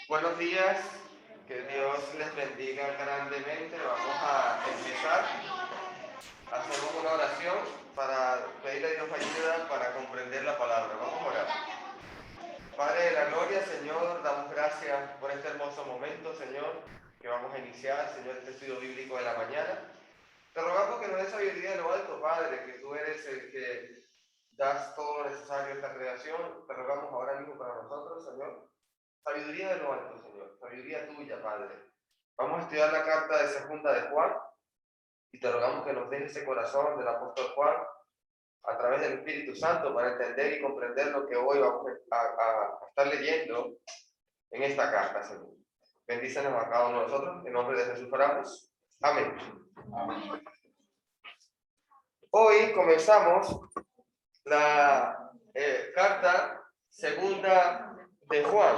Buenos días, que Dios les bendiga grandemente. Vamos a empezar. Hacemos una oración para pedirle a Dios ayuda para comprender la palabra. Vamos a orar. Padre de la gloria, Señor, damos gracias por este hermoso momento, Señor, que vamos a iniciar, Señor, este estudio bíblico de la mañana. Te rogamos que nos des sabiduría de lo alto, Padre, que tú eres el que das todo lo necesario a esta creación. Te rogamos ahora mismo para nosotros, Señor, sabiduría de lo alto, Señor, sabiduría tuya, Padre. Vamos a estudiar la carta de segunda de Juan y te rogamos que nos des ese corazón del apóstol Juan a través del Espíritu Santo para entender y comprender lo que hoy vamos a estar leyendo en esta carta, Señor. Bendícenos a cada uno de nosotros, en nombre de Jesús oramos. Amén. Amén. Hoy comenzamos la carta segunda de Juan.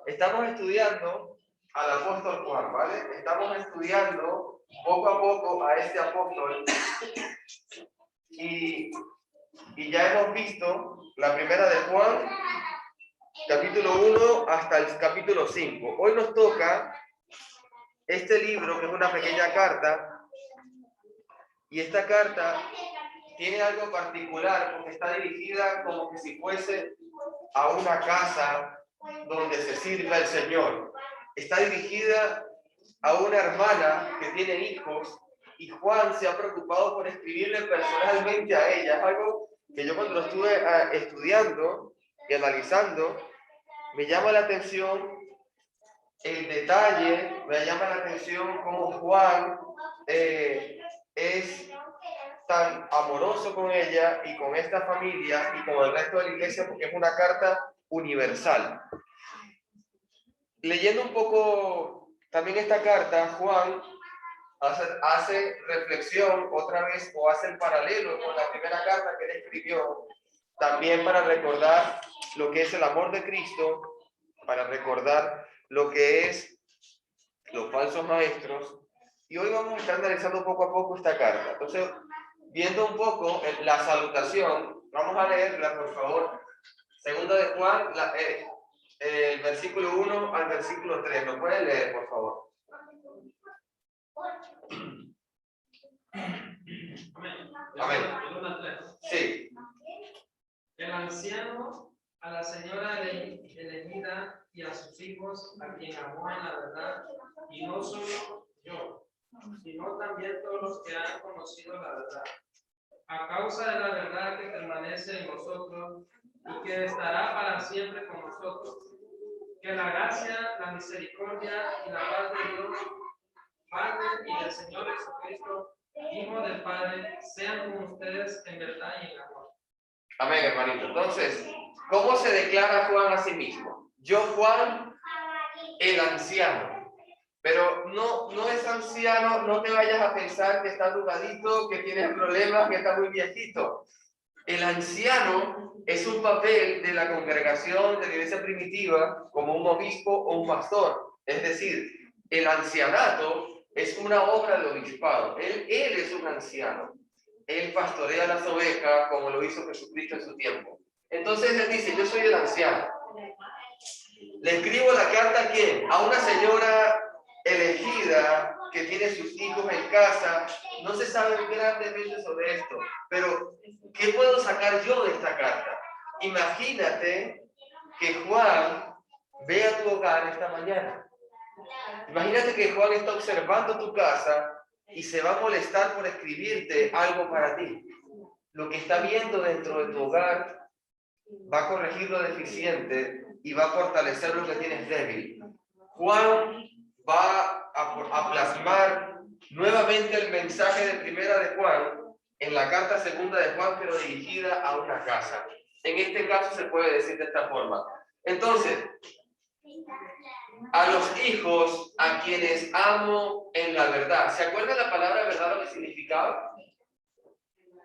Estamos estudiando al apóstol Juan, ¿vale? Estamos estudiando poco a poco a este apóstol y ya hemos visto la primera de Juan, capítulo 1 hasta el capítulo 5. Hoy nos toca este libro, que es una pequeña carta, y esta carta tiene algo particular porque está dirigida como que si fuese a una casa donde se sirva el Señor. Está dirigida a una hermana que tiene hijos y Juan se ha preocupado por escribirle personalmente a ella. Es algo que yo cuando lo estuve estudiando y analizando, me llama la atención el detalle, me llama la atención cómo Juan es tan amoroso con ella y con esta familia y con el resto de la iglesia, porque es una carta universal. Leyendo un poco también esta carta, Juan hace reflexión otra vez o hace el paralelo con la primera carta que él escribió, también para recordar lo que es el amor de Cristo, para recordar lo que es los falsos maestros. Y hoy vamos a estar analizando poco a poco esta carta. Entonces, viendo un poco la salutación, vamos a leerla, por favor. Segunda de Juan, el versículo 1 al versículo 3. ¿Lo pueden leer, por favor? Amén. Sí. El anciano, a la señora elegida y a sus hijos, a quien amó en la verdad, y no solo yo, sino también todos los que han conocido la verdad, a causa de la verdad que permanece en nosotros y que estará para siempre con nosotros. Que la gracia, la misericordia y la paz de Dios, Padre y del Señor Jesucristo, Hijo del Padre, sean con ustedes en verdad y en amor. Amén, hermanito. Entonces, ¿cómo se declara Juan a sí mismo? Yo, Juan, el anciano. Pero no es anciano, no te vayas a pensar que está arrugadito, que tiene problemas, que está muy viejito. El anciano es un papel de la congregación de la iglesia primitiva como un obispo o un pastor. Es decir, el ancianato es una obra del obispado. Él es un anciano. Él pastorea las ovejas como lo hizo Jesucristo en su tiempo. Entonces él dice, yo soy el anciano. Le escribo la carta ¿a quién? A una señora elegida que tiene sus hijos en casa. No se sabe grandemente sobre esto, pero ¿qué puedo sacar yo de esta carta? Imagínate que Juan ve a tu hogar esta mañana. Imagínate que Juan está observando tu casa y se va a molestar por escribirte algo para ti. Lo que está viendo dentro de tu hogar va a corregir lo deficiente y va a fortalecer lo que tienes débil. Juan va a plasmar nuevamente el mensaje de primera de Juan en la carta segunda de Juan, pero dirigida a una casa. En este caso se puede decir de esta forma. Entonces, a los hijos a quienes amo en la verdad. ¿Se acuerdan la palabra verdad lo que significaba?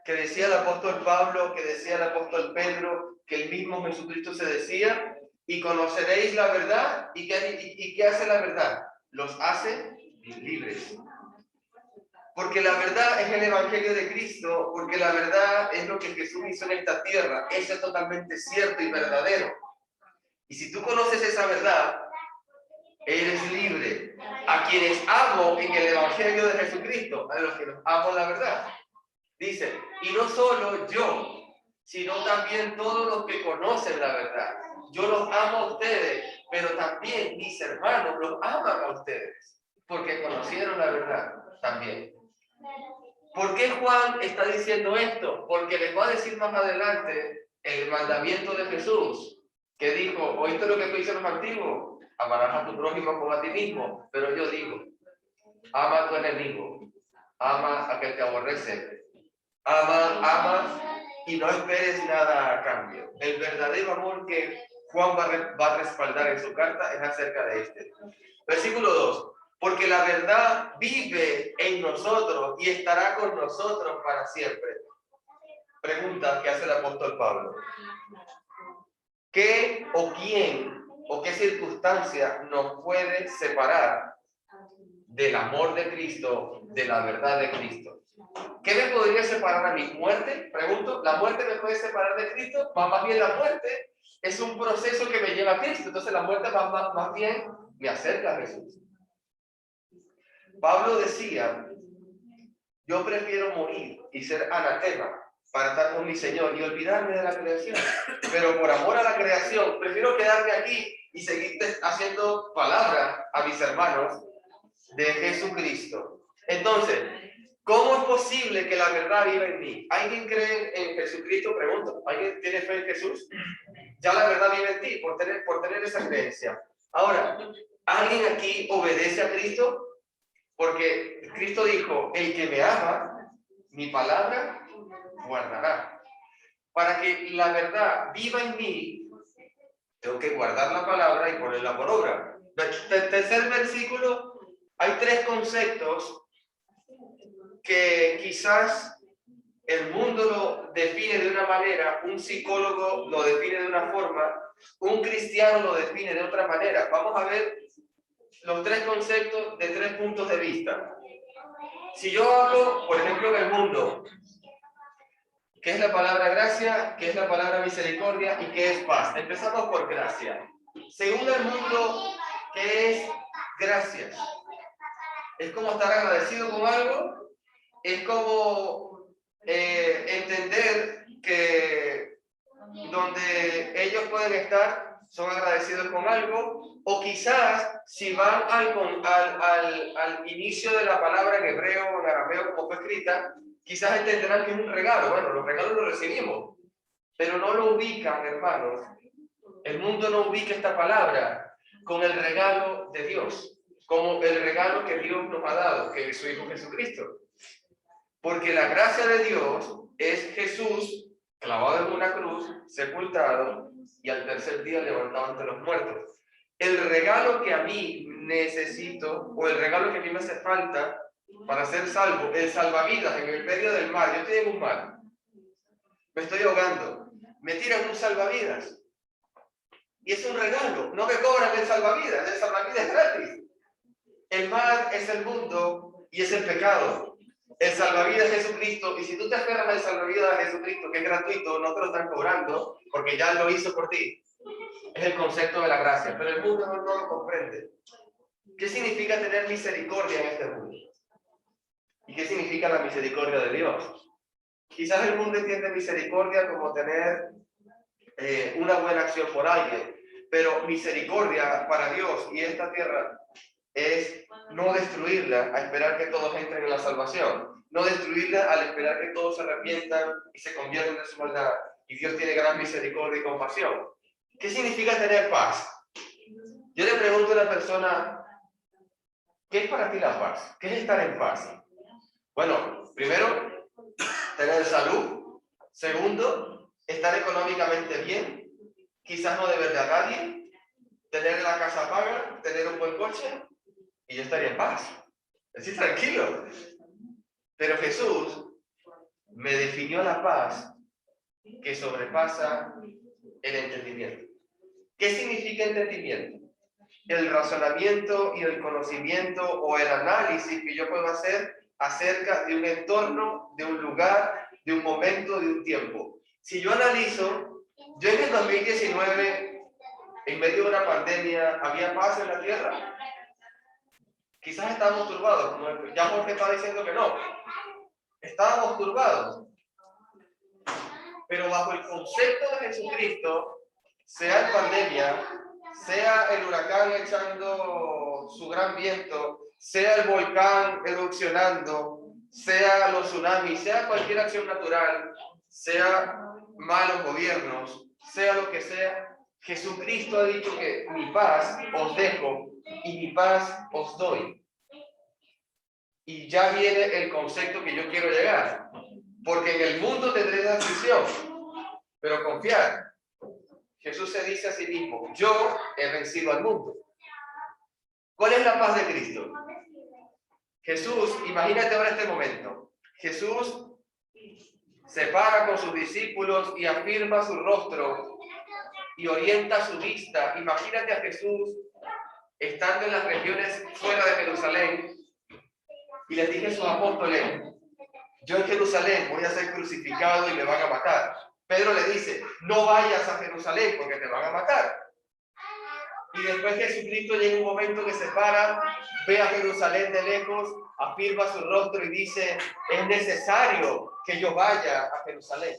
Que decía el apóstol Pablo, que decía el apóstol Pedro, que el mismo Jesucristo se decía, y conoceréis la verdad. ¿Y qué hace la verdad? Los hace libres. Porque la verdad es el evangelio de Cristo, porque la verdad es lo que Jesús hizo en esta tierra. Eso es totalmente cierto y verdadero. Y si tú conoces esa verdad, eres libre. A quienes amo en el Evangelio de Jesucristo, a los que nos amo la verdad. Dice, y no solo yo, sino también todos los que conocen la verdad. Yo los amo a ustedes, pero también mis hermanos los aman a ustedes, porque conocieron la verdad también. ¿Por qué Juan está diciendo esto? Porque les va a decir más adelante el mandamiento de Jesús, que dijo, ¿oíste lo que dicen los antiguos? Amarás a tu prójimo como a ti mismo. Pero yo digo, ama a tu enemigo, ama a aquel que aborrece, ama y no esperes nada a cambio. El verdadero amor que Juan va a respaldar en su carta es acerca de este. Versículo 2. Porque la verdad vive en nosotros y estará con nosotros para siempre. Pregunta que hace el apóstol Pablo. ¿Qué o quién o qué circunstancia nos puede separar del amor de Cristo, de la verdad de Cristo? ¿Qué me podría separar a mi muerte? Pregunto, ¿la muerte me puede separar de Cristo? Más bien la muerte es un proceso que me lleva a Cristo. Entonces la muerte más bien me acerca a Jesús. Pablo decía, yo prefiero morir y ser anatema para estar con mi Señor y olvidarme de la creación. Pero por amor a la creación, prefiero quedarme aquí y seguir haciendo palabra a mis hermanos de Jesucristo. Entonces, ¿cómo es posible que la verdad viva en mí? ¿Alguien cree en Jesucristo? Pregunto. ¿Alguien tiene fe en Jesús? Ya la verdad vive en ti por tener esa creencia. Ahora, ¿alguien aquí obedece a Cristo? Porque Cristo dijo, el que me ama, mi palabra guardará. Para que la verdad viva en mí, tengo que guardar la palabra y ponerla por obra. Tercer versículo, hay tres conceptos que quizás el mundo lo define de una manera, un psicólogo lo define de una forma, un cristiano lo define de otra manera. Vamos a ver los tres conceptos de tres puntos de vista. Si yo hablo, por ejemplo, en el mundo, ¿qué es la palabra gracia? ¿Qué es la palabra misericordia? ¿Y qué es paz? Empezamos por gracia. Según el mundo, ¿qué es gracias? Es como estar agradecido con algo, es como entender que donde ellos pueden estar son agradecidos con algo, o quizás si van al inicio de la palabra en hebreo o en arameo como fue escrita, quizás entenderán que es un regalo. Bueno, los regalos los recibimos, pero no lo ubican, hermanos. El mundo no ubica esta palabra con el regalo de Dios, como el regalo que Dios nos ha dado, que es su Hijo Jesucristo. Porque la gracia de Dios es Jesús clavado en una cruz, sepultado y al tercer día levantado ante los muertos. El regalo que a mí necesito, o el regalo que a mí me hace falta para ser salvo, el salvavidas en el medio del mar. Yo estoy en un mar, me estoy ahogando, me tiran un salvavidas. Y es un regalo, no me cobran el salvavidas es gratis. El mar es el mundo y es el pecado. El salvavidas es Jesucristo, y si tú te aferras al salvavidas de Jesucristo, que es gratuito, no te lo están cobrando, porque ya lo hizo por ti. Es el concepto de la gracia, pero el mundo no lo comprende. ¿Qué significa tener misericordia en este mundo? ¿Y qué significa la misericordia de Dios? Quizás el mundo entiende misericordia como tener una buena acción por alguien, pero misericordia para Dios y esta tierra es no destruirla a esperar que todos entren en la salvación, no destruirla al esperar que todos se arrepientan y se conviertan de su maldad, y Dios tiene gran misericordia y compasión. ¿Qué significa tener paz? Yo le pregunto a una persona, ¿qué es para ti la paz? ¿Qué es estar en paz? Bueno, primero, tener salud. Segundo, estar económicamente bien, quizás no deberle a nadie, tener la casa paga, tener un buen coche, y yo estaría en paz, así tranquilo. Pero Jesús me definió la paz que sobrepasa el entendimiento. ¿Qué significa entendimiento? El razonamiento y el conocimiento o el análisis que yo puedo hacer acerca de un entorno, de un lugar, de un momento, de un tiempo. Si yo analizo, yo en el 2019 en medio de una pandemia, ¿había paz en la tierra? Quizás estábamos turbados, como ya Jorge está diciendo que no. Estábamos turbados. Pero bajo el concepto de Jesucristo, sea en pandemia, sea el huracán echando su gran viento, sea el volcán erupcionando, sea los tsunamis, sea cualquier acción natural, sea malos gobiernos, sea lo que sea, Jesucristo ha dicho que mi paz os dejo y mi paz os doy. Y ya viene el concepto que yo quiero llegar. Porque en el mundo tendréis aflicción, pero confiad. Jesús se dice a sí mismo, yo he vencido al mundo. ¿Cuál es la paz de Cristo? Jesús, imagínate ahora este momento. Jesús se para con sus discípulos y afirma su rostro y orienta su vista. Imagínate a Jesús estando en las regiones fuera de Jerusalén y les dije a sus apóstoles, yo en Jerusalén voy a ser crucificado y me van a matar. Pedro le dice, no vayas a Jerusalén porque te van a matar. Y después Jesucristo llega un momento que se para, ve a Jerusalén de lejos, afirma su rostro y dice, es necesario que yo vaya a Jerusalén.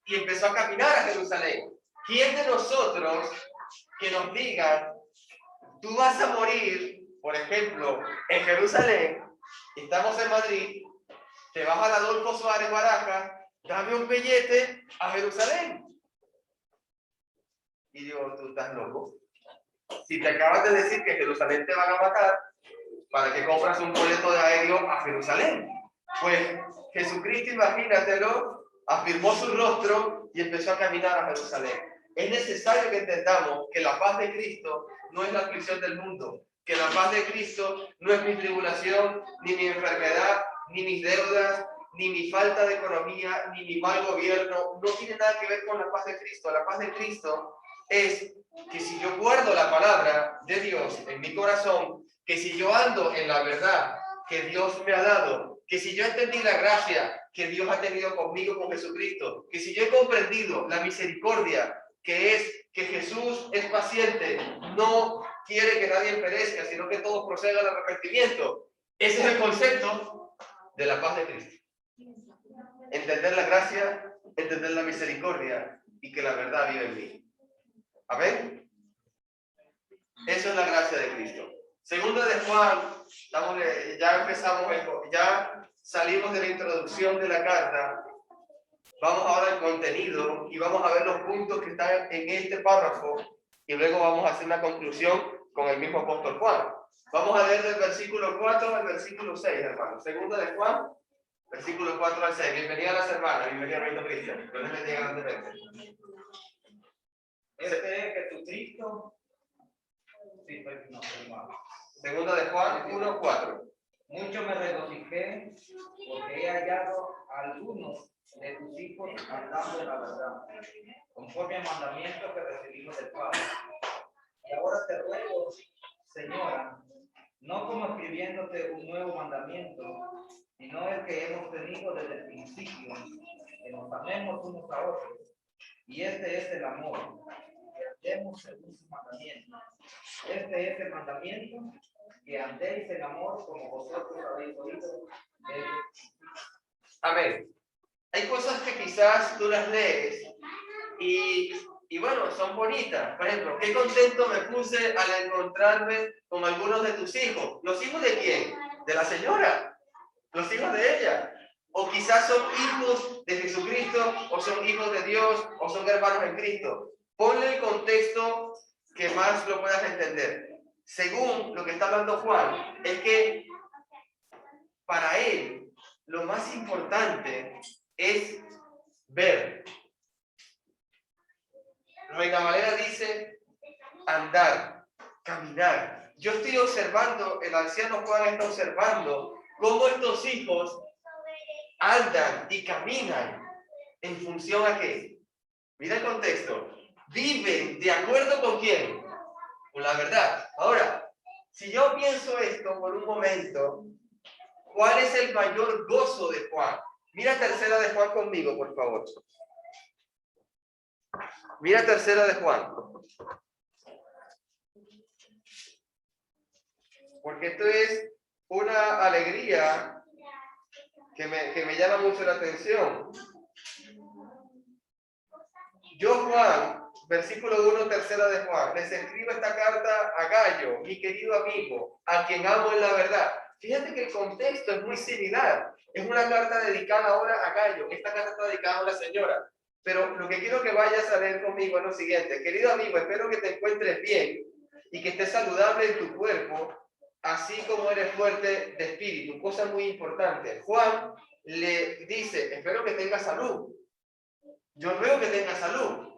Y empezó a caminar a Jerusalén. ¿Quién de nosotros que nos diga, tú vas a morir, por ejemplo, en Jerusalén, estamos en Madrid, te vas al Adolfo Suárez Barajas, dame un billete a Jerusalén? Y digo, tú estás loco. Si te acabas de decir que Jerusalén te van a matar, ¿para qué compras un boleto de aéreo a Jerusalén? Pues Jesucristo, imagínatelo, afirmó su rostro y empezó a caminar a Jerusalén. Es necesario que entendamos que la paz de Cristo no es la aflicción del mundo, que la paz de Cristo no es mi tribulación, ni mi enfermedad, ni mis deudas, ni mi falta de economía, ni mi mal gobierno. No tiene nada que ver con la paz de Cristo. La paz de Cristo es que si yo guardo la palabra de Dios en mi corazón, que si yo ando en la verdad que Dios me ha dado, que si yo entendí la gracia que Dios ha tenido conmigo con Jesucristo, que si yo he comprendido la misericordia que es que Jesús es paciente, no quiere que nadie perezca, sino que todos procedan al arrepentimiento. Ese es el concepto de la paz de Cristo. Entender la gracia, entender la misericordia y que la verdad vive en mí. ¿Amén? Eso es la gracia de Cristo. Segunda de Juan, ya empezamos, ya salimos de la introducción de la carta. Vamos ahora al contenido y vamos a ver los puntos que están en este párrafo y luego vamos a hacer una conclusión con el mismo apóstol Juan. Vamos a leer del versículo 4 al versículo 6, hermanos. Segunda de Juan, versículo 4 al 6. Bienvenida a las hermanas, bienvenida a Benito Cristian. Dios les bendiga grandemente. Que tu Cristo. Sí, no, Segunda de Juan 1, 4. Mucho me regocijé porque he hallado a algunos de tus hijos andando en la verdad, conforme al mandamiento que recibimos del Padre. Y ahora te ruego, Señora, no como escribiéndote un nuevo mandamiento, sino el que hemos tenido desde el principio, que nos amemos unos a otros. Y este es el amor, que andemos según su mandamiento. Este es el mandamiento, que andéis en amor como vosotros habéis oído. Amén. Hay cosas que quizás tú las lees y bueno, son bonitas. Por ejemplo, qué contento me puse al encontrarme con algunos de tus hijos. ¿Los hijos de quién? De la señora. Los hijos de ella. O quizás son hijos de Jesucristo, o son hijos de Dios, o son hermanos en Cristo. Ponle el contexto que más lo puedas entender. Según lo que está hablando Juan, es que para él lo más importante es ver. Reina Valera dice andar, caminar. Yo estoy observando, el anciano Juan está observando cómo estos hijos andan y caminan en función a qué. Mira el contexto. Viven de acuerdo con quién. Con la verdad. Ahora, si yo pienso esto por un momento, ¿cuál es el mayor gozo de Juan? Mira tercera de Juan conmigo, por favor. Mira tercera de Juan. porque esto es una alegría que me llama mucho la atención. Yo, Juan, versículo 1, tercera de Juan, les escribo esta carta a Gayo, mi querido amigo, a quien amo en la verdad. Fíjate que el contexto es muy similar. Es una carta dedicada ahora a Gayo. Esta carta está dedicada a una señora. Pero lo que quiero que vayas a leer conmigo es lo siguiente. Querido amigo, espero que te encuentres bien y que estés saludable en tu cuerpo, así como eres fuerte de espíritu. Cosa muy importante. Juan le dice, espero que tengas salud. Yo ruego que tengas salud.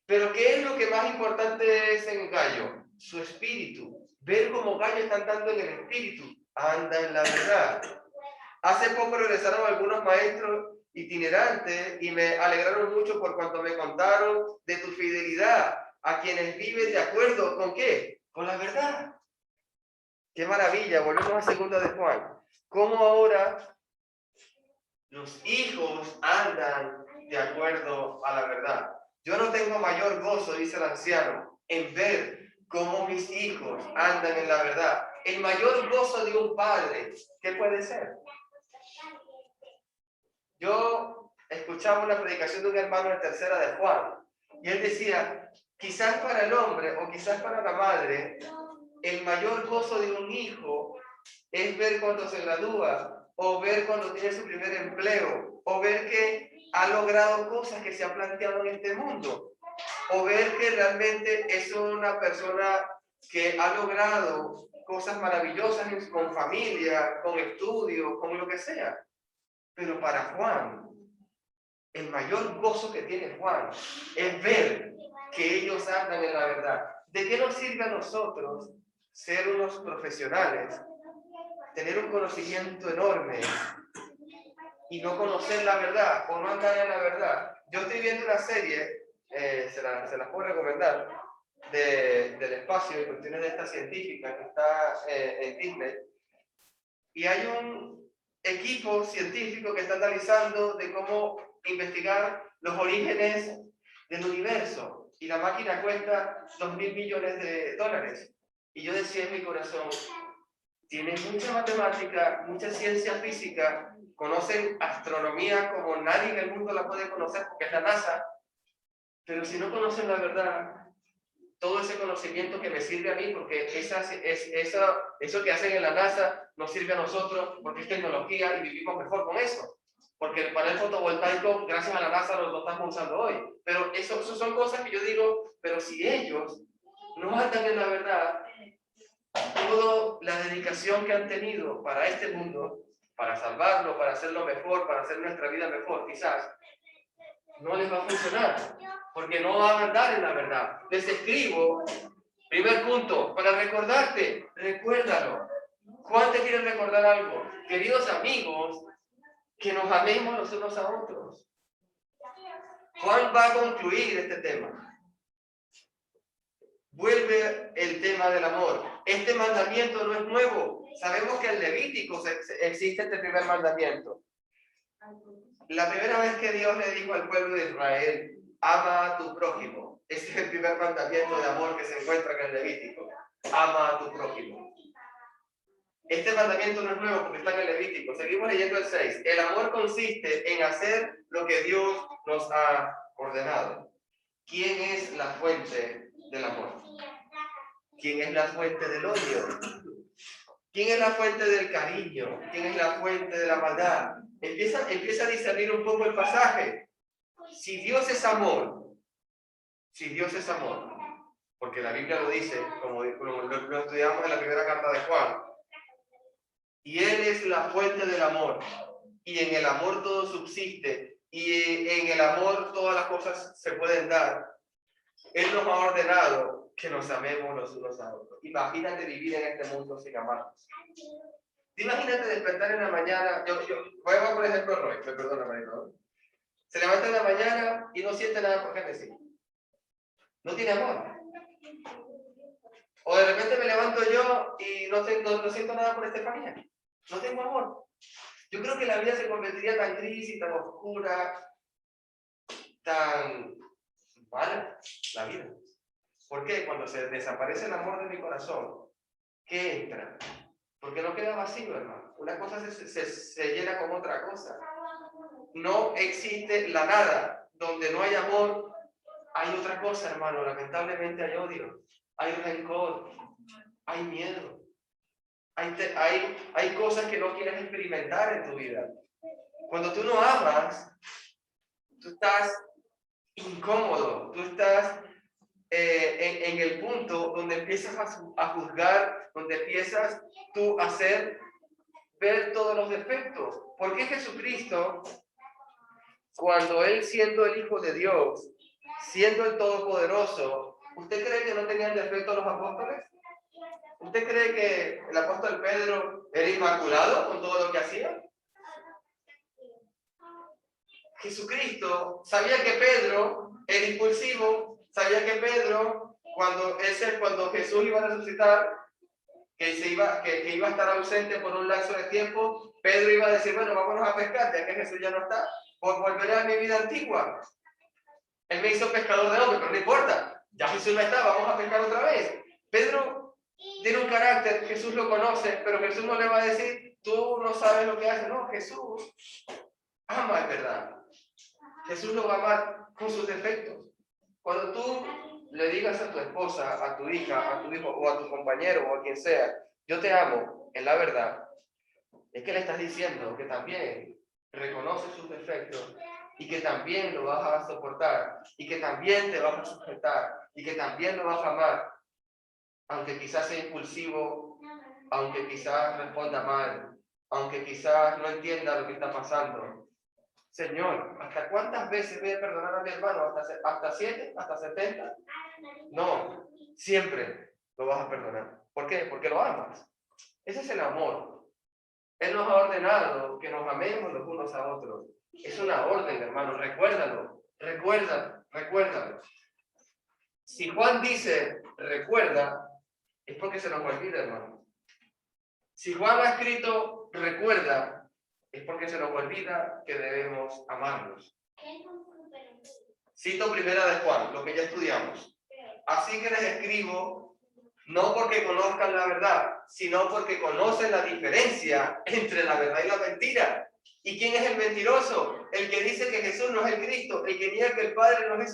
Pero ¿qué es lo que más importante es en Gayo? Su espíritu. Ver cómo Gayo está andando en el espíritu. Anda en la verdad. Hace poco regresaron algunos maestros itinerantes y me alegraron mucho por cuanto me contaron de tu fidelidad a quienes viven de acuerdo con ¿qué? Con la verdad. Qué maravilla. Volvemos a segunda de Juan. ¿Cómo ahora los hijos andan de acuerdo a la verdad? Yo no tengo mayor gozo, dice el anciano, en ver cómo mis hijos andan en la verdad. El mayor gozo de un padre, ¿qué puede ser? Yo escuchaba una predicación de un hermano de tercera de Juan, y él decía, quizás para el hombre o quizás para la madre, el mayor gozo de un hijo es ver cuando se gradúa, o ver cuando tiene su primer empleo, o ver que ha logrado cosas que se ha planteado en este mundo, o ver que realmente es una persona que ha logrado cosas maravillosas con familia, con estudio, con lo que sea. Pero para Juan, el mayor gozo que tiene Juan es ver que ellos andan en la verdad. ¿De qué nos sirve a nosotros ser unos profesionales, tener un conocimiento enorme y no conocer la verdad o no andar en la verdad? Yo estoy viendo una serie, se las puedo recomendar, del espacio y cuestiones de esta científica que está en Disney, y hay un equipo científico que está analizando de cómo investigar los orígenes del universo, y la máquina cuesta $2.000 millones. Y yo decía en mi corazón, tienen mucha matemática, mucha ciencia física, conocen astronomía como nadie en el mundo la puede conocer porque es la NASA, pero si no conocen la verdad, todo ese conocimiento que me sirve a mí, porque eso que hacen en la NASA nos sirve a nosotros porque es tecnología y vivimos mejor con eso. Porque el panel fotovoltaico, gracias a la NASA, lo estamos usando hoy. Pero eso son cosas que yo digo, pero si ellos no andan en la verdad, toda la dedicación que han tenido para este mundo, para salvarlo, para hacerlo mejor, para hacer nuestra vida mejor, quizás, no les va a funcionar, porque no van a andar en la verdad. Les escribo, primer punto, para recordarte, recuérdalo. Juan te quiere recordar algo. Queridos amigos, que nos amemos los unos a otros. Juan va a concluir este tema. Vuelve el tema del amor. Este mandamiento no es nuevo. Sabemos que en Levítico existe este primer mandamiento. La primera vez que Dios le dijo al pueblo de Israel, ama a tu prójimo. Este es el primer mandamiento de amor que se encuentra en el Levítico. Ama a tu prójimo. Este mandamiento no es nuevo porque está en el Levítico. Seguimos leyendo el 6. El amor consiste en hacer lo que Dios nos ha ordenado. ¿Quién es la fuente del amor? ¿Quién es la fuente del odio? ¿Quién es la fuente del cariño? ¿Quién es la fuente de la maldad? Empieza a discernir un poco el pasaje. Si Dios es amor, porque la Biblia lo dice, como lo estudiamos en la primera carta de Juan, y Él es la fuente del amor, y en el amor todo subsiste, y en el amor todas las cosas se pueden dar. Él nos ha ordenado que nos amemos los unos a otros. Imagínate vivir en este mundo sin amarnos. Imagínate despertar en la mañana, voy a por ejemplo Roy, me perdona Marino, se levanta en la mañana y no siente nada por Génesis. No tiene amor. O de repente me levanto yo y no siento nada por Estefanía. No tengo amor. Yo creo que la vida se convertiría tan gris y tan oscura, tan mala, la vida. ¿Por qué? Cuando se desaparece el amor de mi corazón, ¿qué entra? Porque no queda vacío, hermano. Una cosa se llena con otra cosa. No existe la nada. Donde no hay amor, hay otra cosa, hermano. Lamentablemente hay odio, hay rencor, hay miedo. Hay cosas que no quieres experimentar en tu vida. Cuando tú no amas, tú estás incómodo, tú estás en el punto donde empiezas a juzgar, donde empiezas tú a ver todos los defectos. ¿Por qué Jesucristo, cuando Él siendo el Hijo de Dios, siendo el Todopoderoso, ¿usted cree que no tenían defectos los apóstoles? ¿Usted cree que el apóstol Pedro era inmaculado con todo lo que hacía? Jesucristo sabía que Pedro era impulsivo, sabía que Pedro, cuando Jesús iba a resucitar, que iba a estar ausente por un lapso de tiempo, Pedro iba a decir, bueno, vámonos a pescar, ya que Jesús ya no está, volveré a mi vida antigua. Él me hizo pescador de hombres, pero no importa, ya Jesús no está, vamos a pescar otra vez. Pedro tiene un carácter, Jesús lo conoce, pero Jesús no le va a decir, tú no sabes lo que haces. No, Jesús ama, es verdad. Jesús lo va a amar con sus defectos. Cuando tú le digas a tu esposa, a tu hija, a tu hijo o a tu compañero o a quien sea, yo te amo, en la verdad, es que le estás diciendo que también reconoce sus defectos y que también lo vas a soportar y que también te vas a sujetar y que también lo vas a amar, aunque quizás sea impulsivo, aunque quizás responda mal, aunque quizás no entienda lo que está pasando. Señor, ¿hasta cuántas veces voy a perdonar a mi hermano? ¿Hasta 7? ¿Hasta 70? No, siempre lo vas a perdonar. ¿Por qué? Porque lo amas. Ese es el amor. Él nos ha ordenado que nos amemos los unos a otros. Es una orden, hermano, recuérdalo. Recuérdalo. Si Juan dice recuerda, es porque se nos olvida, hermano. Si Juan ha escrito recuerda, es porque se nos olvida que debemos amarnos. Cito primera de Juan, lo que ya estudiamos. Así que les escribo, no porque conozcan la verdad, sino porque conocen la diferencia entre la verdad y la mentira. ¿Y quién es el mentiroso? El que dice que Jesús no es el Cristo, el que niega que el Padre no es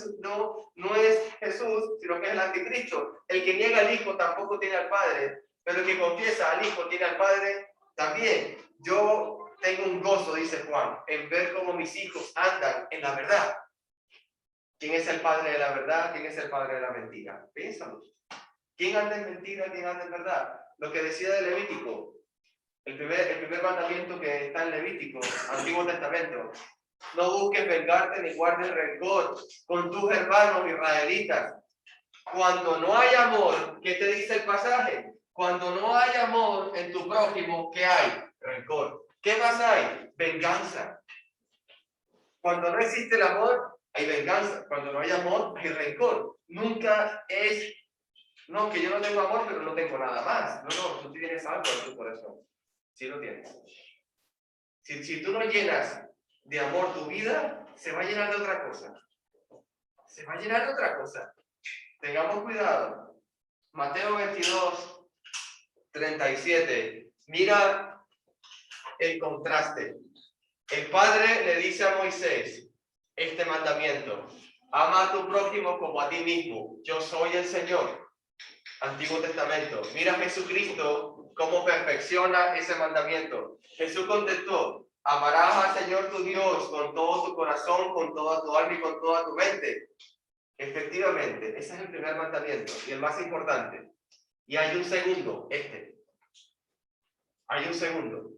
Jesús, sino que es el anticristo. El que niega al Hijo tampoco tiene al Padre, pero el que confiesa al Hijo tiene al Padre también. Yo tengo un gozo, dice Juan, en ver cómo mis hijos andan en la verdad. ¿Quién es el padre de la verdad? ¿Quién es el padre de la mentira? Piénsalo. ¿Quién anda en mentira? ¿Quién anda en verdad? Lo que decía de Levítico, el primer mandamiento que está en Levítico, Antiguo Testamento. No busques vengarte ni guardes rencor con tus hermanos israelitas. Cuando no hay amor, ¿qué te dice el pasaje? Cuando no hay amor en tu prójimo, ¿qué hay? Rencor. ¿Qué más hay? Venganza. Cuando no existe el amor, hay venganza. Cuando no hay amor, hay rencor. Nunca es, no, que yo no tengo amor, pero no tengo nada más. No, tú tienes algo en tu corazón. Sí lo tienes. Si tú no llenas de amor tu vida, se va a llenar de otra cosa. Se va a llenar de otra cosa. Tengamos cuidado. Mateo 22, 37. Mira el contraste. El Padre le dice a Moisés este mandamiento: ama a tu prójimo como a ti mismo. Yo soy el Señor. Antiguo Testamento. Mira a Jesucristo cómo perfecciona ese mandamiento. Jesús contestó: amarás al Señor tu Dios con todo tu corazón, con toda tu alma y con toda tu mente. Efectivamente, ese es el primer mandamiento y el más importante. Y hay un segundo, Hay un segundo,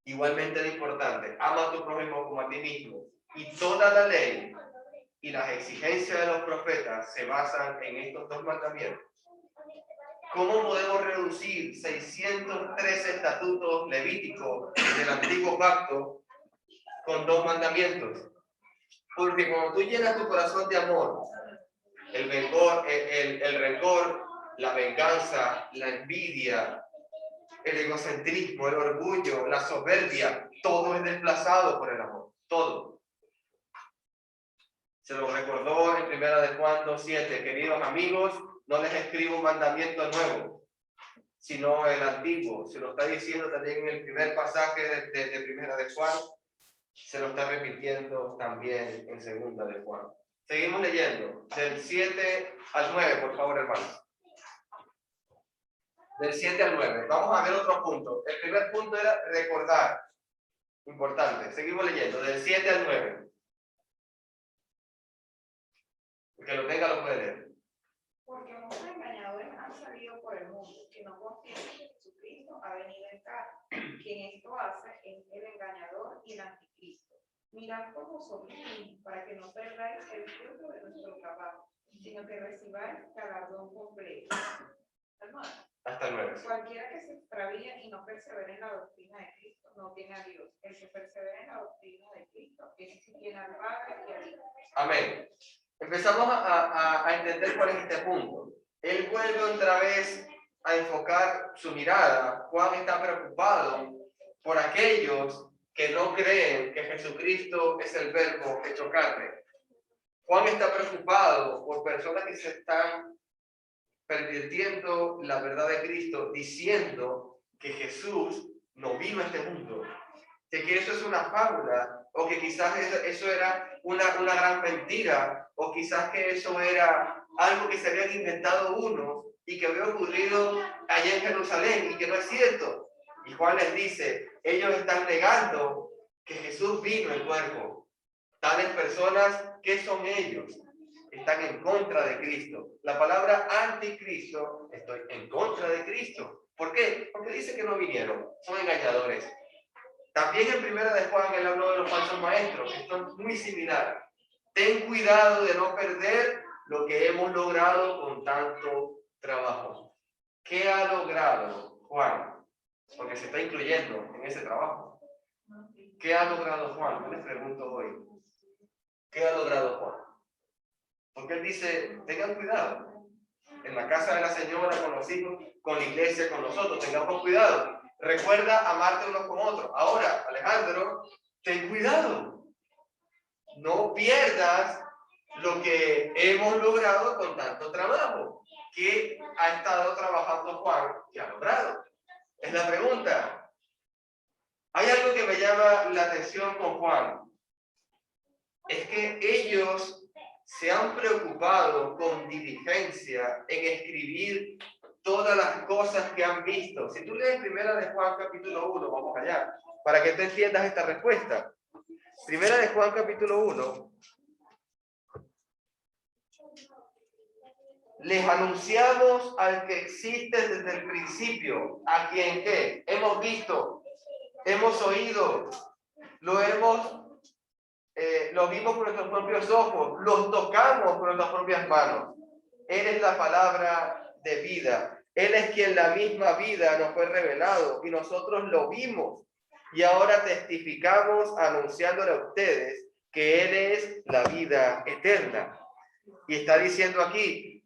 igualmente de importante. Ama a tu prójimo como a ti mismo. Y toda la ley y las exigencias de los profetas se basan en estos dos mandamientos. ¿Cómo podemos reducir 613 estatutos levíticos del antiguo pacto con dos mandamientos? Porque cuando tú llenas tu corazón de amor, el rencor, la venganza, la envidia, el egocentrismo, el orgullo, la soberbia, todo es desplazado por el amor, todo. Se lo recordó en 1 Juan 2:7, queridos amigos, no les escribo un mandamiento nuevo, sino el antiguo. Se lo está diciendo también en el primer pasaje de Primera de Juan. Se lo está repitiendo también en Segunda de Juan. Seguimos leyendo. Del 7 al 9, por favor, hermanos. Del 7 al 9. Vamos a ver otro punto. El primer punto era recordar. Importante. Seguimos leyendo. Del 7 al 9. El que lo tenga lo puede leer. Porque muchos engañadores han salido por el mundo, que no confían en que Jesucristo ha venido en carne. Quien esto hace es el engañador y el anticristo. Mirad por vosotros mismos, para que no perdáis el fruto de nuestro trabajo, sino que recibáis galardón completo. Hermano, Hasta el 9. cualquiera que se extravíe y no persevere en la doctrina de Cristo no tiene a Dios. El que persevera en la doctrina de Cristo es quien tiene al Padre y al Hijo. Amén. Empezamos a entender cuál es este punto. Él vuelve otra vez a enfocar su mirada. Juan está preocupado por aquellos que no creen que Jesucristo es el verbo hecho carne. Juan está preocupado por personas que se están pervirtiendo la verdad de Cristo, diciendo que Jesús no vino a este mundo, que eso es una fábula, o que quizás eso era una gran mentira, o quizás que eso era algo que se habían inventado unos y que había ocurrido allá en Jerusalén y que no es cierto. Y Juan les dice, ellos están negando que Jesús vino en cuerpo. Tales personas, ¿qué son ellos? Están en contra de Cristo. La palabra anticristo, estoy en contra de Cristo. ¿Por qué? Porque dice que no vinieron, son engañadores. También en Primera de Juan él habló de los falsos maestros, que son muy similares. Ten cuidado de no perder lo que hemos logrado con tanto trabajo. ¿Qué ha logrado Juan? Porque se está incluyendo en ese trabajo. ¿Qué ha logrado Juan? Yo les pregunto hoy. ¿Qué ha logrado Juan? Porque él dice, tengan cuidado. En la casa de la señora, con los hijos, con la iglesia, con nosotros, tengamos cuidado. Recuerda amarte unos con otros. Ahora, Alejandro, ten cuidado. No pierdas lo que hemos logrado con tanto trabajo. ¿Qué ha estado trabajando Juan? ¿Qué ha logrado? Es la pregunta. Hay algo que me llama la atención con Juan. Es que ellos se han preocupado con diligencia en escribir todas las cosas que han visto. Si tú lees Primera de Juan capítulo 1, vamos allá, para que tú entiendas esta respuesta. Primera de Juan capítulo 1. Les anunciamos al que existe desde el principio, a quien ¿qué? Hemos visto, hemos oído, lo vimos con nuestros propios ojos, los tocamos con nuestras propias manos. Él es la palabra de vida. Él es quien la misma vida nos fue revelado y nosotros lo vimos. Y ahora testificamos anunciándole a ustedes que Él es la vida eterna. Y está diciendo aquí,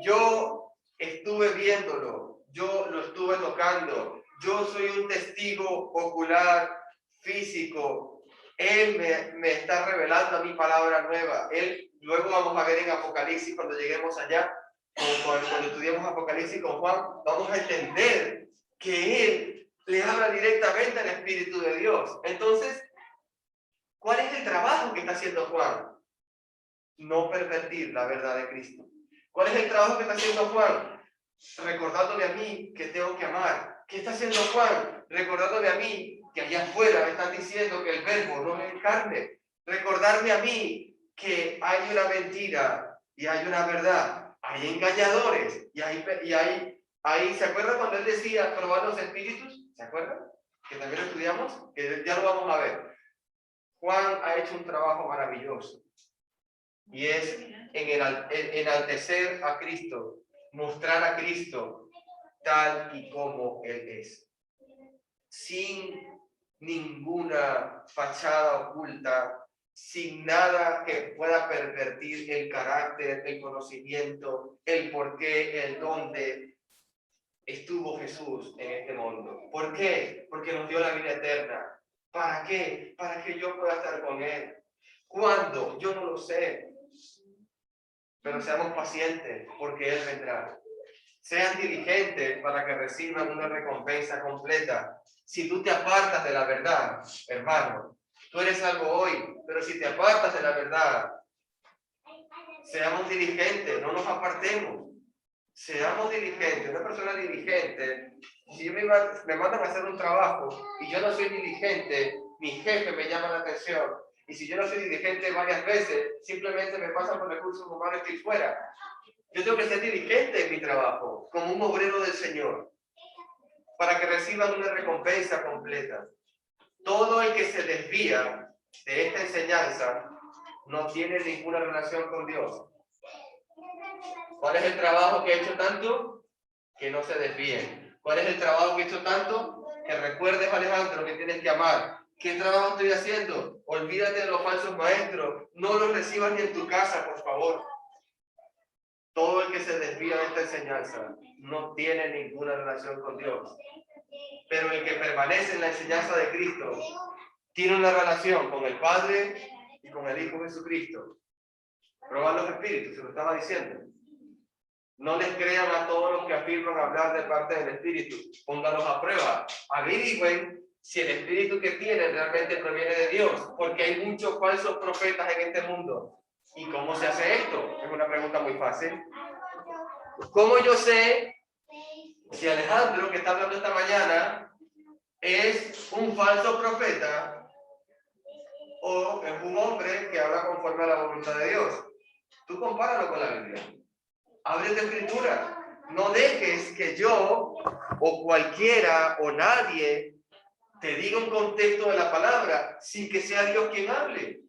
yo estuve viéndolo, yo lo estuve tocando, yo soy un testigo ocular, físico. Él me está revelando a mi palabra nueva. Él, luego vamos a ver en Apocalipsis, cuando lleguemos allá, cuando estudiemos Apocalipsis con Juan, vamos a entender que Él le habla directamente al Espíritu de Dios. Entonces, ¿cuál es el trabajo que está haciendo Juan? No pervertir la verdad de Cristo. ¿Cuál es el trabajo que está haciendo Juan? Recordándole a mí que tengo que amar. ¿Qué está haciendo Juan? Recordándole a mí que allá afuera me están diciendo que el verbo no es carne. Recordarme a mí que hay una mentira y hay una verdad. Hay engañadores y hay, ¿se acuerdan cuando él decía probar los espíritus? ¿Se acuerdan? Que también lo estudiamos, que ya lo vamos a ver. Juan ha hecho un trabajo maravilloso y es enaltecer a Cristo, mostrar a Cristo tal y como Él es, sin ninguna fachada oculta, sin nada que pueda pervertir el carácter, el conocimiento, el por qué, el dónde estuvo Jesús en este mundo. ¿Por qué? Porque nos dio la vida eterna. ¿Para qué? Para que yo pueda estar con Él. ¿Cuándo? Yo no lo sé. Pero seamos pacientes, porque Él vendrá. Sean diligentes para que reciban una recompensa completa. Si tú te apartas de la verdad, hermano, tú eres salvo hoy, pero si te apartas de la verdad, seamos diligentes, no nos apartemos. Seamos diligentes. Una persona diligente, si me mandan a hacer un trabajo y yo no soy diligente, mi jefe me llama la atención. Y si yo no soy diligente varias veces, simplemente me pasan por recursos humanos y estoy fuera. Yo tengo que ser diligente en mi trabajo, como un obrero del Señor, para que reciban una recompensa completa. Todo el que se desvía de esta enseñanza no tiene ninguna relación con Dios. ¿Cuál es el trabajo que he hecho tanto? Que no se desvíen. ¿Cuál es el trabajo que he hecho tanto? Que recuerdes, Alejandro, que tienes que amar. ¿Qué trabajo estoy haciendo? Olvídate de los falsos maestros. No los recibas ni en tu casa, por favor. Todo el que se desvía de esta enseñanza no tiene ninguna relación con Dios. Pero el que permanece en la enseñanza de Cristo tiene una relación con el Padre y con el Hijo Jesucristo. Probar los espíritus, se lo estaba diciendo. No les crean a todos los que afirman hablar de parte del Espíritu. Póngalos a prueba. Averigüen si el Espíritu que tienen realmente proviene de Dios. Porque hay muchos falsos profetas en este mundo. ¿Y cómo se hace esto? Es una pregunta muy fácil. ¿Cómo yo sé si Alejandro, que está hablando esta mañana, es un falso profeta o es un hombre que habla conforme a la voluntad de Dios? Tú compáralo con la Biblia. Abre tu escritura. No dejes que yo o cualquiera o nadie te diga un contexto de la palabra sin que sea Dios quien hable.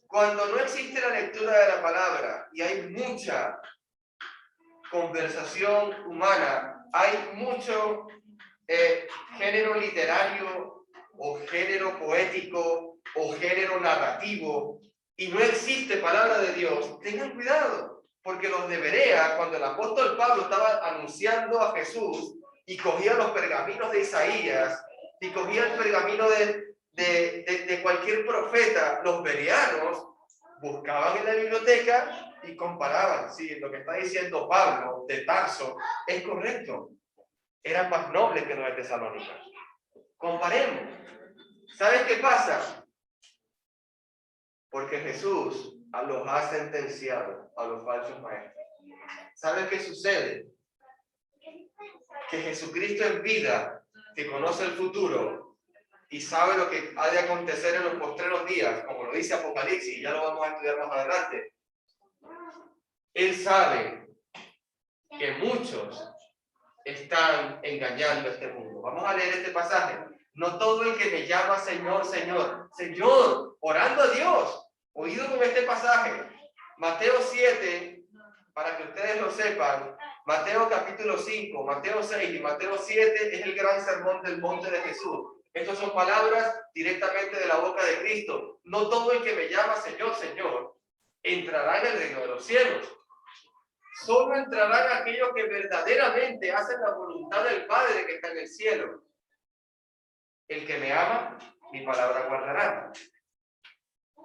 Cuando no existe la lectura de la palabra y hay mucha conversación humana, hay mucho género literario o género poético o género narrativo y no existe palabra de Dios, tengan cuidado, porque los de Berea, cuando el apóstol Pablo estaba anunciando a Jesús y cogía los pergaminos de Isaías y cogía el pergamino de cualquier profeta, los bereanos buscaban en la biblioteca y comparaban si lo que está diciendo Pablo de Tarso es correcto. Eran más nobles que los de Tesalónica. Comparemos. ¿Sabes qué pasa? Porque Jesús los ha sentenciado a los falsos maestros. ¿Sabes qué sucede? Que Jesucristo en vida, que conoce el futuro y sabe lo que ha de acontecer en los postreros días, como lo dice Apocalipsis, y ya lo vamos a estudiar más adelante. Él sabe que muchos están engañando a este mundo. Vamos a leer este pasaje. No todo el que me llama Señor, Señor, Señor, orando a Dios. Oído con este pasaje. Mateo 7, para que ustedes lo sepan, Mateo capítulo 5, Mateo 6 y Mateo 7 es el gran sermón del monte de Jesús. Estas son palabras directamente de la boca de Cristo. No todo el que me llama Señor, Señor, entrará en el reino de los cielos. Solo entrarán aquellos que verdaderamente hacen la voluntad del Padre que está en el cielo. El que me ama, mi palabra guardará.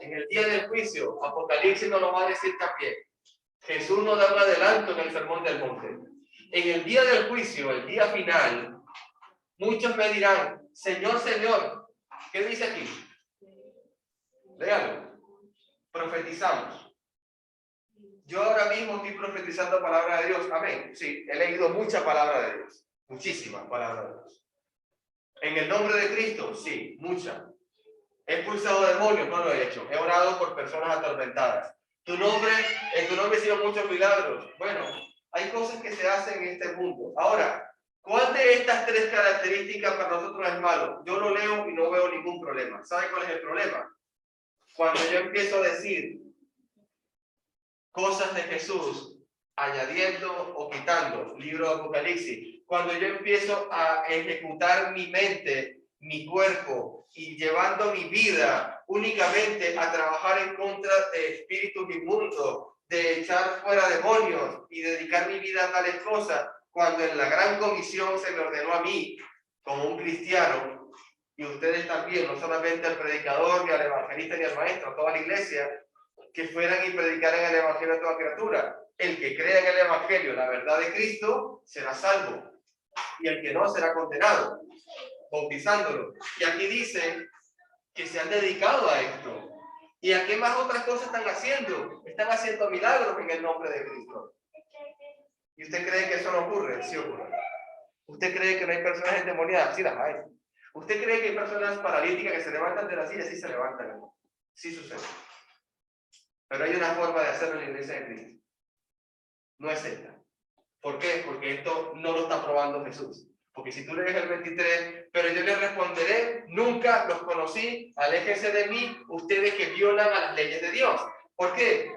En el día del juicio, Apocalipsis nos lo va a decir también. Jesús nos da un adelanto en el sermón del monte. En el día del juicio, el día final, muchos me dirán, Señor, Señor, ¿qué dice aquí? Léalo. Profetizamos. Yo ahora mismo estoy profetizando palabra de Dios. Amén. Sí, he leído mucha palabra de Dios. Muchísima palabra de Dios. En el nombre de Cristo, sí, mucha. He expulsado demonios, no lo he hecho. He orado por personas atormentadas. En tu nombre he sido muchos milagros. Bueno, hay cosas que se hacen en este mundo. Ahora, ¿cuál de estas tres características para nosotros es malo? Yo lo leo y no veo ningún problema. ¿Sabe cuál es el problema? Cuando yo empiezo a decir cosas de Jesús, añadiendo o quitando, libro de Apocalipsis, cuando yo empiezo a ejecutar mi mente, mi cuerpo y llevando mi vida únicamente a trabajar en contra de espíritus inmundos, de echar fuera demonios y dedicar mi vida a tales cosas, cuando en la gran comisión se me ordenó a mí, como un cristiano, y ustedes también, no solamente al predicador, ni al evangelista, ni al maestro, a toda la iglesia, que fueran y predicaran el evangelio a toda criatura. El que crea en el evangelio, la verdad de Cristo, será salvo. Y el que no será condenado, bautizándolo. Y aquí dice que se han dedicado a esto. ¿Y a qué más otras cosas están haciendo? Están haciendo milagros en el nombre de Cristo. ¿Y usted cree que eso no ocurre? Sí ocurre. ¿Usted cree que no hay personas endemoniadas? Sí las hay. ¿Usted cree que hay personas paralíticas que se levantan de la silla? Sí se levantan. Sí sucede. Pero hay una forma de hacerlo en la iglesia de Cristo. No es esta. ¿Por qué? Porque esto no lo está probando Jesús. Porque si tú lees el 23, pero yo les responderé, nunca los conocí, aléjense de mí, ustedes que violan a las leyes de Dios. ¿Por qué?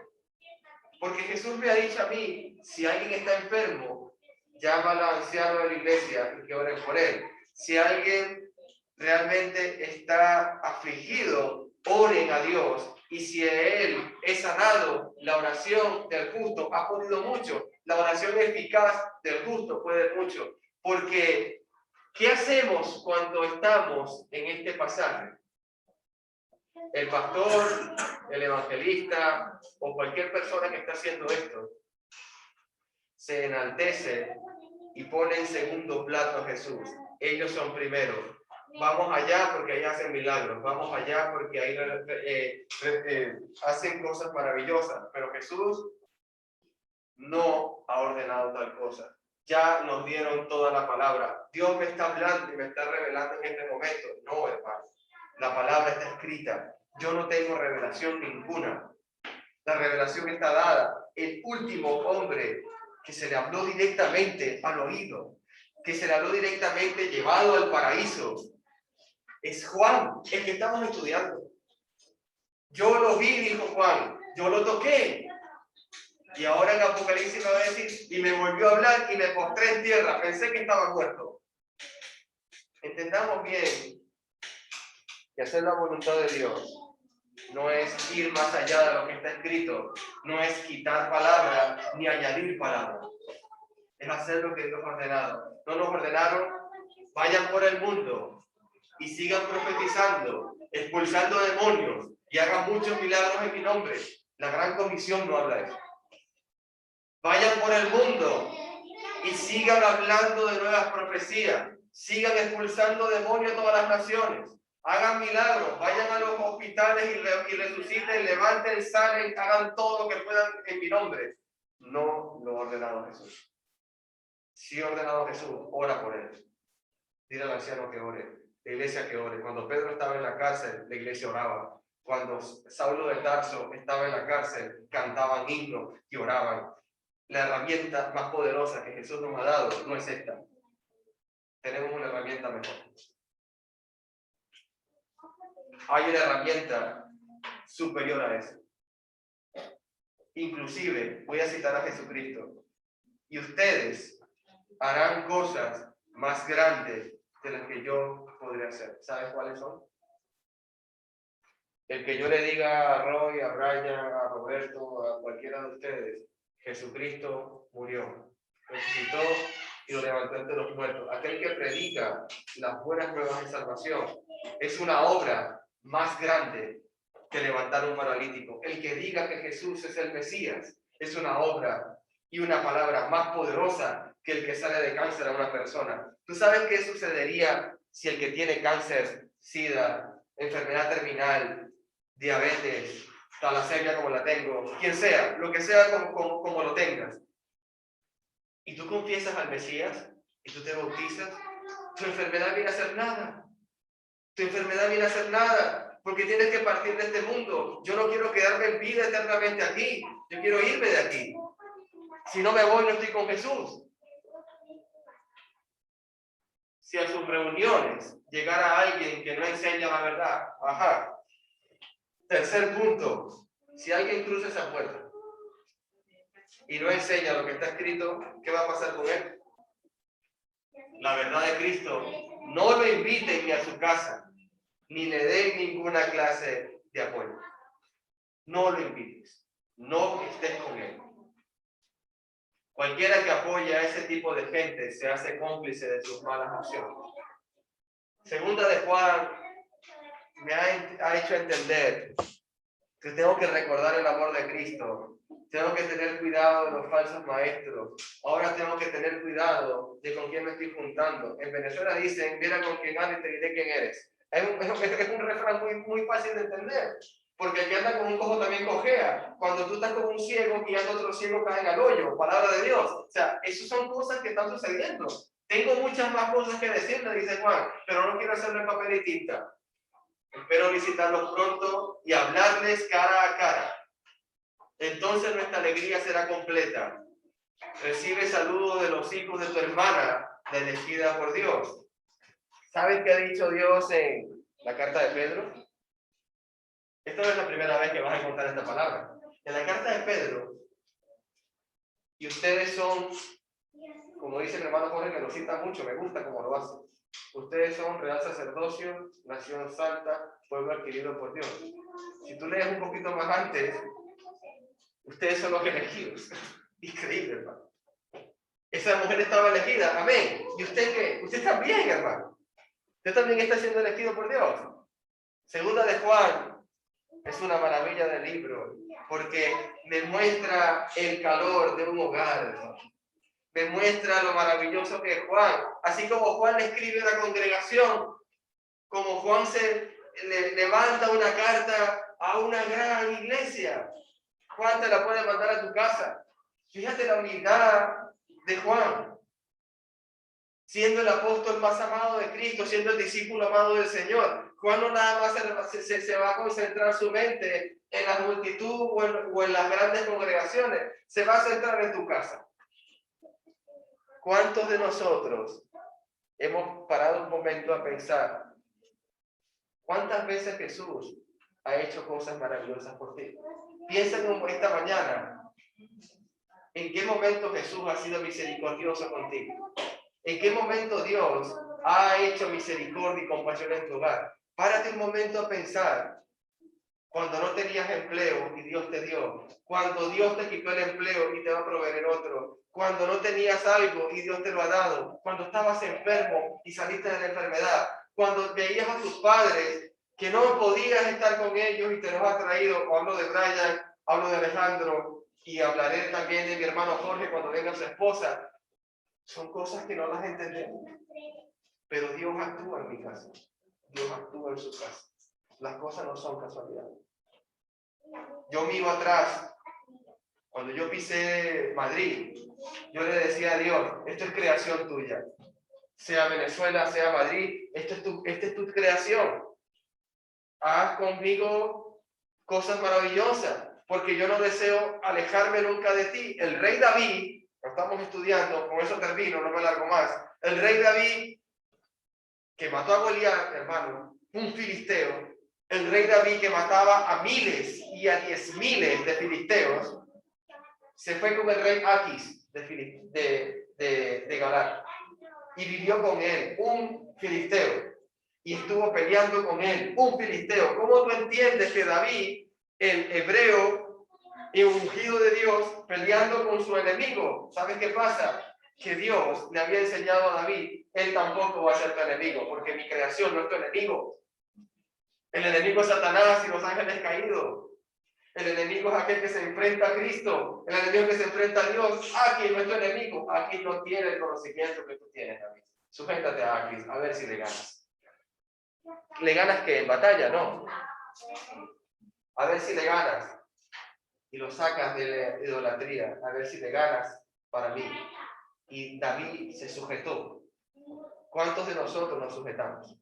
Porque Jesús me ha dicho a mí, si alguien está enfermo, llama al anciano de la iglesia y que oren por él. Si alguien realmente está afligido, oren a Dios. Y si él es sanado, la oración del justo ha podido mucho. La oración eficaz del justo puede mucho. Porque, ¿qué hacemos cuando estamos en este pasaje? El pastor, el evangelista o cualquier persona que está haciendo esto se enaltece y pone en segundo plato a Jesús. Ellos son primero. Vamos allá porque ahí hacen milagros. Vamos allá porque ahí hacen cosas maravillosas. Pero Jesús no ha ordenado tal cosa. Ya nos dieron toda la palabra. Dios me está hablando y me está revelando en este momento. No, hermano. La palabra está escrita. Yo no tengo revelación ninguna. La revelación está dada. El último hombre que se le habló directamente al oído, que se le habló directamente llevado al paraíso, es Juan, el que estamos estudiando. Yo lo vi, dijo Juan, yo lo toqué. Y ahora en Apocalipsis me va a decir, y me volvió a hablar y me postré en tierra, pensé que estaba muerto. Entendamos bien que hacer la voluntad de Dios no es ir más allá de lo que está escrito, no es quitar palabras ni añadir palabras. Es hacer lo que Dios ha ordenado. No nos ordenaron, vayan por el mundo y sigan profetizando, expulsando demonios y hagan muchos milagros en mi nombre. La gran comisión no habla de eso. Vayan por el mundo y sigan hablando de nuevas profecías, sigan expulsando demonios a todas las naciones. Hagan milagros, vayan a los hospitales y resuciten, levanten, salen, hagan todo lo que puedan en mi nombre. No lo ha ordenado Jesús. Sí ha ordenado Jesús, ora por él. Dile al anciano que ore, la iglesia que ore. Cuando Pedro estaba en la cárcel, la iglesia oraba. Cuando Saulo de Tarso estaba en la cárcel, cantaban himnos y oraban. La herramienta más poderosa que Jesús nos ha dado no es esta. Tenemos una herramienta mejor. Hay una herramienta superior a eso. Inclusive, voy a citar a Jesucristo. Y ustedes harán cosas más grandes de las que yo podría hacer. ¿Sabes cuáles son? El que yo le diga a Roy, a Brian, a Roberto, a cualquiera de ustedes, Jesucristo murió, resucitó y lo levantó entre los muertos. Aquel que predica las buenas nuevas de salvación es una obra más grande que levantar un paralítico. El que diga que Jesús es el Mesías es una obra y una palabra más poderosa que el que sale de cáncer a una persona. ¿Tú sabes qué sucedería si el que tiene cáncer, SIDA, enfermedad terminal, diabetes, talasemia como la tengo, quien sea, lo que sea como lo tengas, y tú confiesas al Mesías y tú te bautizas, tu enfermedad viene a ser nada. Tu enfermedad viene a ser nada, porque tienes que partir de este mundo. Yo no quiero quedarme en vida eternamente aquí. Yo quiero irme de aquí. Si no me voy, no estoy con Jesús. Si a sus reuniones llegara alguien que no enseña la verdad, ajá. Tercer punto, si alguien cruza esa puerta y no enseña lo que está escrito, ¿qué va a pasar con él? La verdad de Cristo, no lo inviten ni a su casa, ni le den ninguna clase de apoyo. No lo invites, no estés con él. Cualquiera que apoya a ese tipo de gente se hace cómplice de sus malas acciones. Segunda de Juan me ha hecho entender que tengo que recordar el amor de Cristo. Tengo que tener cuidado de los falsos maestros. Ahora tengo que tener cuidado de con quién me estoy juntando. En Venezuela dicen, mira con quién andas y te diré quién eres. Es un refrán muy fácil de entender. Porque el que anda con un cojo también cojea. Cuando tú estás con un ciego y anda otro ciego cae al hoyo. Palabra de Dios. O sea, esas son cosas que están sucediendo. Tengo muchas más cosas que decirle, dice Juan, pero no quiero hacerlo en papel y tinta. Espero visitarlos pronto y hablarles cara a cara. Entonces nuestra alegría será completa. Recibe saludos de los hijos de tu hermana, la elegida por Dios. ¿Sabes qué ha dicho Dios en la carta de Pedro? Esta no es la primera vez que vas a encontrar esta palabra. En la carta de Pedro, y ustedes son, como dice el hermano Jorge, que lo cita mucho, me gusta cómo lo hace. Ustedes son real sacerdocio, nación santa, pueblo adquirido por Dios. Si tú lees un poquito más antes, ustedes son los elegidos. Increíble, hermano. Esa mujer estaba elegida, amén. ¿Y usted qué? Usted también, hermano. Usted también está siendo elegido por Dios. Segunda de Juan es una maravilla del libro, porque me muestra el calor de un hogar, hermano. Me muestra lo maravilloso que es Juan. Así como Juan le escribe a la congregación, como Juan le manda una carta a una gran iglesia, Juan te la puede mandar a tu casa. Fíjate la humildad de Juan, siendo el apóstol más amado de Cristo, siendo el discípulo amado del Señor. Juan no nada más se va a concentrar su mente en la multitud o en las grandes congregaciones, se va a centrar en tu casa. ¿Cuántos de nosotros hemos parado un momento a pensar cuántas veces Jesús ha hecho cosas maravillosas por ti? Piensa en esta mañana, ¿en qué momento Jesús ha sido misericordioso contigo? ¿En qué momento Dios ha hecho misericordia y compasión en tu hogar? Párate un momento a pensar. Cuando no tenías empleo y Dios te dio. Cuando Dios te quitó el empleo y te va a proveer el otro. Cuando no tenías algo y Dios te lo ha dado. Cuando estabas enfermo y saliste de la enfermedad. Cuando veías a tus padres que no podías estar con ellos y te los ha traído. Hablo de Brian, hablo de Alejandro y hablaré también de mi hermano Jorge cuando venga su esposa. Son cosas que no las entendemos. Pero Dios actúa en mi casa. Dios actúa en su casa. Las cosas no son casualidades. Yo miro atrás. Cuando yo pisé Madrid, yo le decía a Dios, esto es creación tuya. Sea Venezuela, sea Madrid, esta es tu creación. Haz conmigo cosas maravillosas, porque yo no deseo alejarme nunca de ti. El rey David, lo estamos estudiando, con eso termino, no me largo más. El rey David, que mató a Goliat, hermano, un filisteo, el rey David que mataba a miles y a 10,000 de filisteos, se fue con el rey Aquis de Galat y vivió con él, un filisteo, y estuvo peleando con él, un filisteo. ¿Cómo tú entiendes que David, el hebreo y ungido de Dios, peleando con su enemigo? ¿Sabes qué pasa? Que Dios le había enseñado a David, él tampoco va a ser tu enemigo, porque mi creación no es tu enemigo. El enemigo es Satanás y los ángeles caídos. El enemigo es aquel que se enfrenta a Cristo. El enemigo que se enfrenta a Dios. Aquí no es tu enemigo. Aquí no tiene el conocimiento que tú tienes, David. Sujétate a Aquis, a ver si le ganas. ¿Le ganas qué? ¿En batalla? No. A ver si le ganas. Y lo sacas de la idolatría. A ver si le ganas para mí. Y David se sujetó. ¿Cuántos de nosotros nos sujetamos?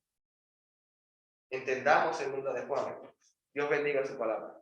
Entendamos segunda de Juan. Dios bendiga su palabra.